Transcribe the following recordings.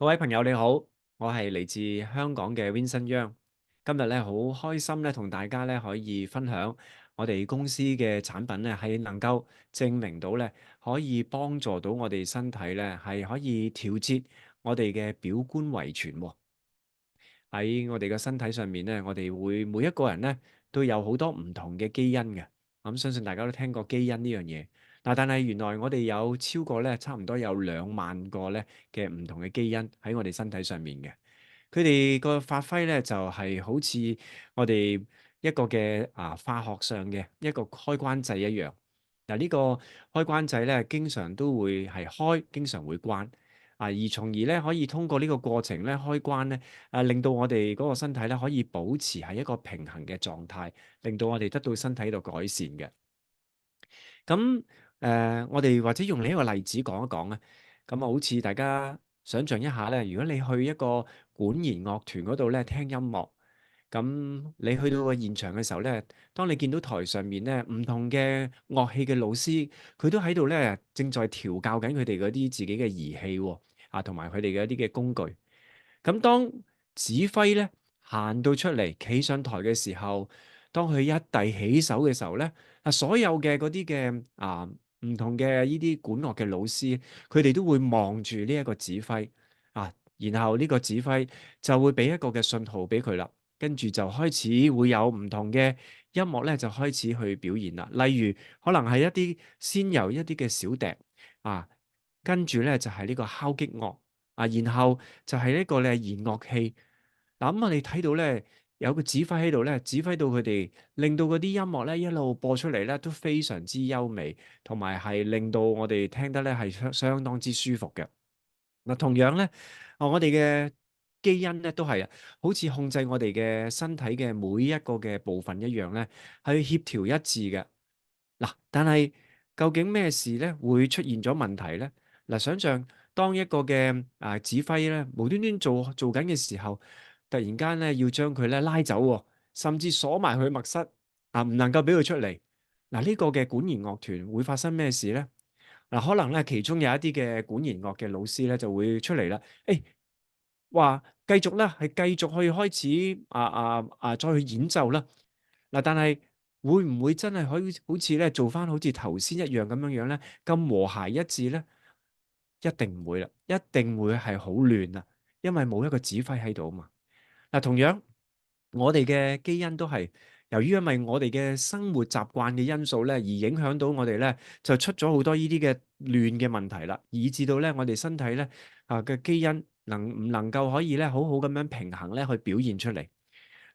各位朋友你好，我係嚟自香港嘅 Vincent Young。今日咧好開心咧，同大家咧可以分享我哋公司嘅產品咧，係能夠證明到咧可以幫助到我哋身體咧，係可以調節我哋嘅表觀遺傳喎。喺我哋嘅身體上面咧，我哋會每一個人咧都有好多唔同嘅基因嘅。咁相信大家都聽過基因呢樣嘢。嗱，但係原來我哋有超過咧差唔多有2萬個咧嘅唔同嘅基因喺我哋身體上面嘅。佢哋個發揮咧就係好似我哋一個嘅化學上嘅一個開關掣一樣。嗱，呢個開關掣咧經常都會係開，經常會關。而從而咧可以通過呢個過程咧開關咧，令到我哋嗰個身體咧可以保持喺一個平衡嘅狀態，令到我哋得到身體度改善嘅。咁我哋或者用另一個例子講一講啊。咁啊，好似大家想象一下咧，如果你去一個管弦樂團嗰度咧聽音樂，咁你去到個現場嘅時候咧，當你見到台上面咧唔同嘅樂器嘅老師，佢都喺度咧正在調教緊佢哋嗰啲自己嘅儀器喎，同埋佢哋嘅一啲嘅工具。咁當指揮咧行到出嚟，企上台嘅時候，當佢一遞起手嘅時候咧，所有嘅嗰啲嘅唔同嘅呢啲管樂嘅老師，佢哋都會望住呢一個指揮然後呢個指揮就會俾一個嘅信號俾佢啦，跟住就開始會有唔同嘅音樂咧，就開始去表現啦。例如可能係一啲先由一啲嘅小笛啊，跟住咧就係呢個敲擊樂然後就係呢個咧弦樂器。嗱，咁我哋睇到咧有個指揮喺度咧，指揮到佢哋，令到嗰啲音樂咧一路播出嚟咧都非常之優美，同埋係令到我哋聽得咧係相當之舒服嘅。嗱，同樣咧，我哋嘅基因咧都係好似控制我哋嘅身體嘅每一個嘅部分一樣咧，係協調一致嘅。嗱，但係究竟咩事咧會出現咗問題咧？嗱，想象當一個嘅指揮咧無端端做緊嘅時候，突然間咧要將佢咧拉走喎，甚至鎖埋佢密室唔能夠俾佢出嚟。嗱，呢個嘅管弦樂團會發生咩事咧？嗱，可能咧其中有一啲嘅管弦樂嘅老師咧就會出嚟啦，話繼續咧係繼續去開始再去演奏啦。嗱，但係會唔會真係可以好似咧做翻好似頭先一樣咁樣樣咧，咁和諧一致咧？一定唔會啦，一定會係好亂啊，因為冇一個指揮喺度啊嘛。嗱，同樣我哋嘅基因都係由於因為我哋嘅生活習慣嘅因素咧，而影響到我哋咧，就出咗好多呢啲嘅亂嘅問題啦，以至到咧我哋身體咧嘅基因唔能夠可以咧好好咁樣平衡咧去表現出嚟。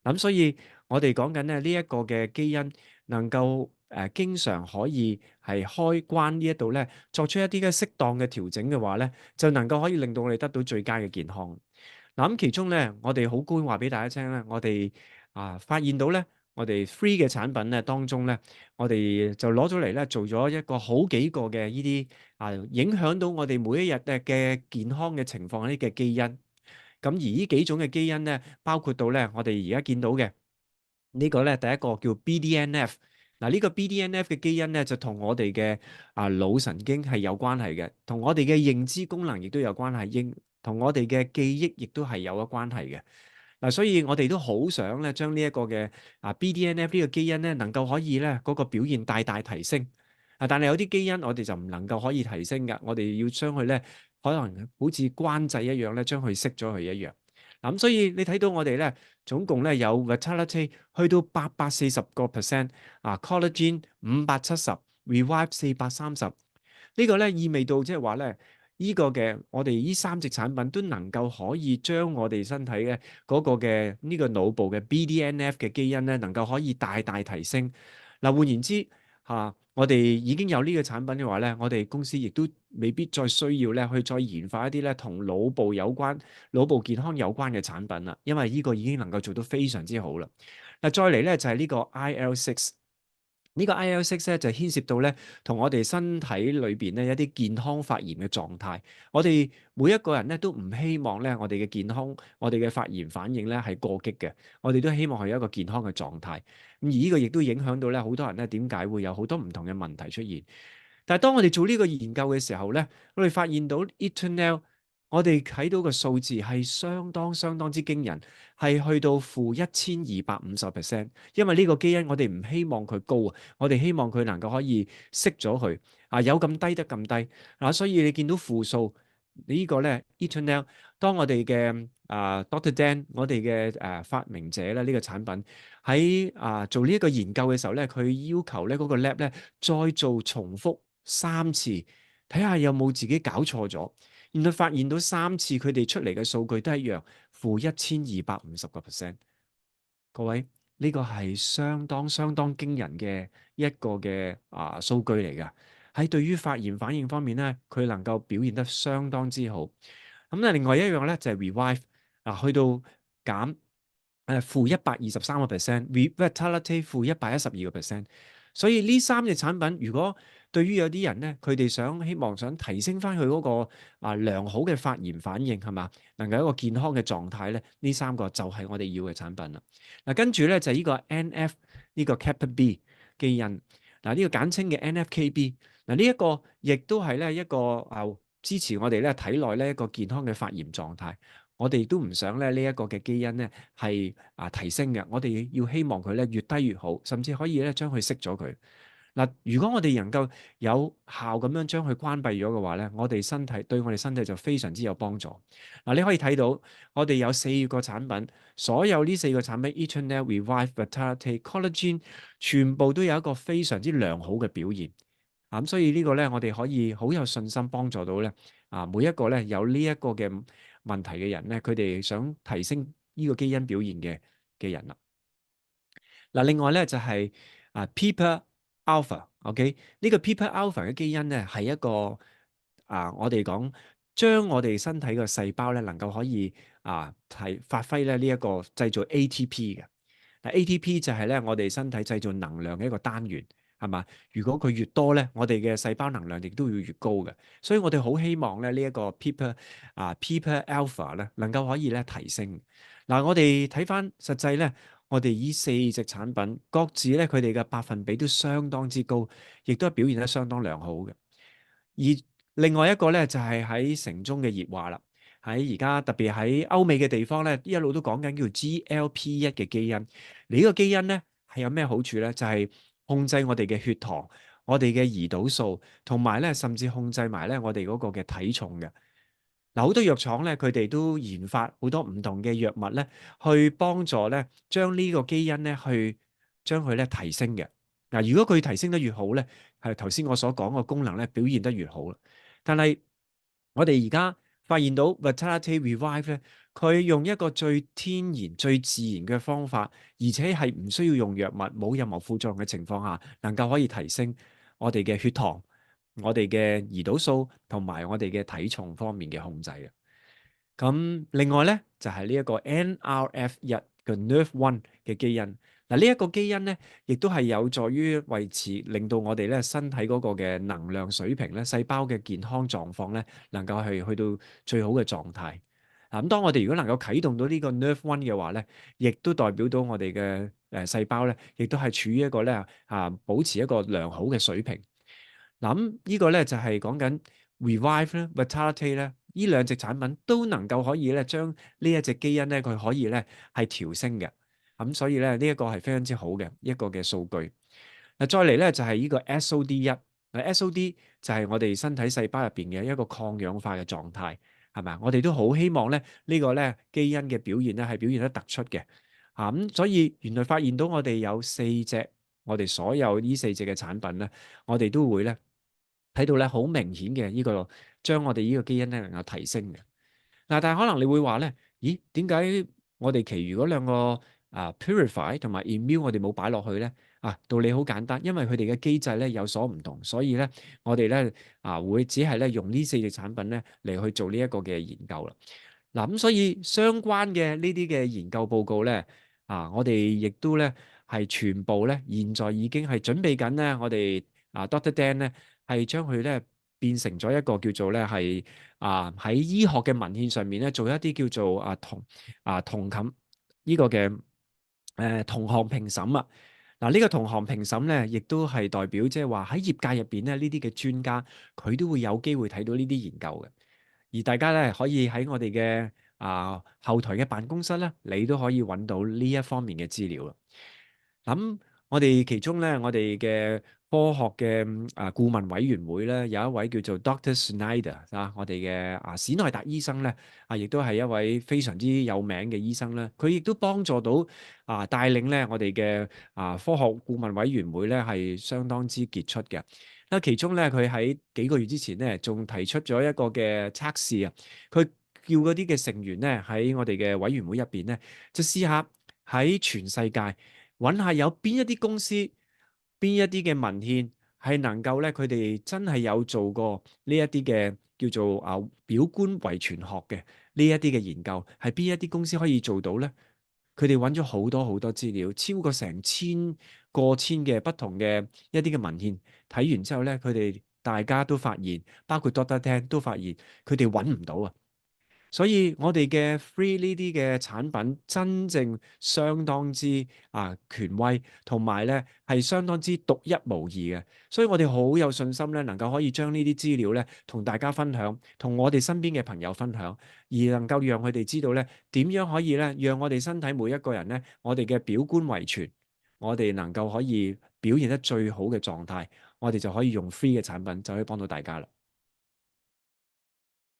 咁所以我哋講緊咧呢一個嘅基因能夠經常可以係開關呢一度咧，作出一啲嘅適當嘅調整嘅話咧，就能夠可以令到我哋得到最佳嘅健康。嗱，咁其中咧，我哋好高興話俾大家聽咧，我哋發現到咧，我哋 free 嘅產品咧當中咧，我哋就攞咗嚟咧做咗一個好幾個嘅呢啲影響到我哋每一日嘅健康嘅情況呢嘅基因。咁而呢幾種嘅基因咧，包括到咧我哋而家見到嘅呢個咧，第一個叫 BDNF。嗱，呢個 BDNF 嘅基因咧，就同我哋嘅腦神經係有關係嘅，同我哋嘅認知功能亦都有關係，同我哋嘅記憶亦都係有咗關係嘅。嗱，所以我哋都好想咧，將呢一個嘅BDNF 呢個基因咧，能夠可以咧嗰個表現大大提升。但係有啲基因我哋就唔能夠可以提升㗎，我哋要將佢咧，可能好似關掣一樣咧，將佢熄咗佢一樣。嗱，咁所以你睇到我哋咧，總共咧有 Vitality 去到840%，Collagen 570，Revive 430。呢個咧意味到即係話咧，呢個嘅我哋呢三隻產品都能夠可以將我哋身體嘅嗰個嘅呢個腦部嘅 BDNF 嘅基因咧，能夠可以大大提升。嗱，換言之我哋已經有呢個產品嘅話咧，我哋公司亦都未必再需要咧去再研發一啲咧同腦部有關、腦部健康有關嘅產品啦，因為呢個已經能夠做到非常之好啦。嗱，再嚟咧就係呢個 IL6。呢個 IL6咧就牽涉到咧同我哋身體裏邊咧一啲健康發炎嘅狀態。我哋每一個人咧都唔希望咧我哋嘅健康、我哋嘅發炎反應咧係過激嘅。我哋都希望係一個健康嘅狀態。咁而呢個亦都影響到咧好多人咧點解會有好多唔同嘅問題出現。但係當我哋做呢個研究嘅時候咧，我哋發現到 Etonel 我哋睇到個數字係相當之驚人，係去到-1250%。因為呢個基因我哋唔希望佢高啊，我哋希望佢能夠可以熄咗佢啊，有咁低得咁低嗱，所以你見到負數呢個咧 Etonel，當我哋嘅Dr. Dan，我哋嘅發明者咧，呢個產品喺做呢一個研究嘅時候咧，佢要求咧嗰個 lab 咧再做重複3次，睇下有冇自己搞錯咗。原來發現到3次佢哋出嚟嘅數據都一樣，-1250%。各位，呢個係相當驚人嘅一個嘅數據嚟㗎。喺對於發炎反應方面咧，佢能夠表現得相當之好。咁咧，另外一樣咧就係 Revive 去到減-123%，Vitality -112%。所以呢3隻產品，如果對於有啲人咧，佢哋希望提升翻佢嗰個良好嘅發炎反應係嘛，能夠一個健康嘅狀態咧，呢3個就係我哋要嘅產品啦。嗱，跟住咧就係呢個 NF 呢個 Kappa B 基因，嗱呢個簡稱嘅 NFKB，嗱呢一個亦都係咧一個支持我哋咧體內咧一個健康嘅發炎狀態。我哋都唔想咧呢一個嘅基因咧係提升嘅，我哋要希望佢咧越低越好，甚至可以咧將佢熄咗佢。嗱，如果我哋能夠有效咁樣將佢關閉咗嘅話咧，對我哋身體就非常之有幫助。嗱，你可以睇到我哋有4個產品，所有呢4個產品 Etonel、Revive、Vitality、Collagen 全部都有一個非常之良好嘅表現。咁所以呢個咧，我哋可以好有信心幫助到咧每一個咧有呢一個嘅問題嘅人咧，佢哋想提升呢個基因表現嘅人啦。嗱，另外咧就係PPAR Alpha，OK？呢個 PPAR Alpha 嘅基因咧係一個我哋講將我哋身體嘅細胞咧能夠可以發揮咧呢一個製造 ATP 嘅。嗱，ATP 就係咧我哋身體製造能量嘅一個單元，係嘛？如果佢越多咧，我哋嘅細胞能量亦都要越高嘅。所以我哋好希望咧呢一個 PPAR Alpha 咧能夠可以咧提升。嗱，我哋睇翻實際咧。我哋呢4隻產品，各自咧佢哋嘅百分比都相當之高，亦都係表現得相當良好嘅。而另外一個咧就係喺城中嘅熱話啦，喺而家特別喺歐美嘅地方咧，一路都講緊叫 GLP-1 嘅基因。呢個基因咧係有咩好處咧？就係控制我哋嘅血糖、我哋嘅胰島素，同埋咧甚至控制埋咧我哋嗰個嘅體重嘅。嗱，好多藥廠咧，佢哋都研發好多唔同嘅藥物咧，去幫助咧將呢個基因咧去將佢咧提升嘅。嗱，如果佢提升得越好咧，係頭先我所講個功能咧表現得越好啦。但係我哋而家發現到 Vitality Revive 咧，佢用一個最天然、最自然嘅方法，而且係唔需要用藥物、冇任何副作用嘅情況下，能夠可以提升我哋嘅血糖、我哋嘅胰島素同埋我哋嘅體重方面嘅控制嘅。咁另外咧就係呢一個 NRF1 嘅 Nerve1 嘅基因。嗱，呢一個基因咧，亦都係有助於維持令到我哋咧身體嗰個嘅能量水平咧、細胞嘅健康狀況咧，能夠係去到最好嘅狀態。咁當我哋如果能夠啟動到呢個 Nerve1 嘅話咧，亦都代表到我哋嘅細胞咧，亦都係處於一個咧保持一個良好嘅水平。嗱，咁呢個咧就係講緊 Revive 咧、Vitality 咧，呢兩隻產品都能夠可以咧將呢一隻基因咧，佢可以咧係調升嘅。咁所以咧呢一個係非常之好嘅一個嘅數據。嗱，再嚟咧就係呢個 SOD1。SOD 就係我哋身體細胞入邊嘅一個抗氧化嘅狀態，係咪啊？我哋都好希望咧呢個咧基因嘅表現咧係表現得突出嘅。咁所以原來發現到我哋有4隻，我哋所有呢4隻嘅產品咧，我哋都會咧。睇到咧好明顯嘅呢個將我哋呢個基因咧能夠提升嘅。嗱，但係可能你會話咧，咦？點解我哋其餘嗰兩個Purify 同埋 Immune 我哋冇擺落去咧？道理好簡單，因為佢哋嘅機制咧有所唔同，所以咧我哋咧會只係咧用呢4隻產品咧嚟去做呢一個嘅研究啦。嗱，咁所以相關嘅呢啲嘅研究報告咧，我哋亦都咧係全部咧現在已經係準備緊咧，我哋Dr. Dan 咧。係將佢咧變成咗一個叫做咧係喺醫學嘅文獻上面咧做一啲叫做同冚呢個嘅同行評審啊。嗱，呢個同行評審咧，亦都係代表即係話喺業界入邊咧呢啲嘅專家佢都會有機會睇到呢啲研究嘅。而大家咧可以喺我哋嘅後台嘅辦公室咧，你都可以揾到呢一方面嘅資料啦。咁我哋其中咧，我哋嘅科學嘅顧問委員會咧，有一位叫做 Dr. Snyder 啊，我哋嘅史內達醫生咧，亦都係一位非常之有名嘅醫生咧。佢亦都幫助到帶領咧我哋嘅科學顧問委員會咧係相當之傑出嘅。其中咧佢喺幾個月之前咧，仲提出咗一個嘅測試啊，佢叫嗰啲嘅成員咧喺我哋嘅委員會入邊咧，就試下喺全世界，揾下有邊一啲公司，邊一啲嘅文獻係能夠咧，佢哋真係有做過呢一啲嘅叫做表觀遺傳學嘅呢一啲嘅研究，係邊一啲公司可以做到咧？佢哋揾咗好多好多資料，超過成過千嘅不同嘅一啲嘅文獻，睇完之後咧，佢哋大家都發現，包括 Doctor Tan 都發現，佢哋揾唔到啊！所以我哋嘅 free 呢啲嘅產品真正相當之權威，同埋咧係相當之獨一無二嘅。所以我哋好有信心咧，能夠可以將呢啲資料咧同大家分享，同我哋身邊嘅朋友分享，而能夠讓佢哋知道咧點樣可以咧讓我哋身體每一個人咧，我哋嘅表觀遺傳，我哋能夠可以表現得最好嘅狀態，我哋就可以用 free 嘅產品就可以幫到大家啦。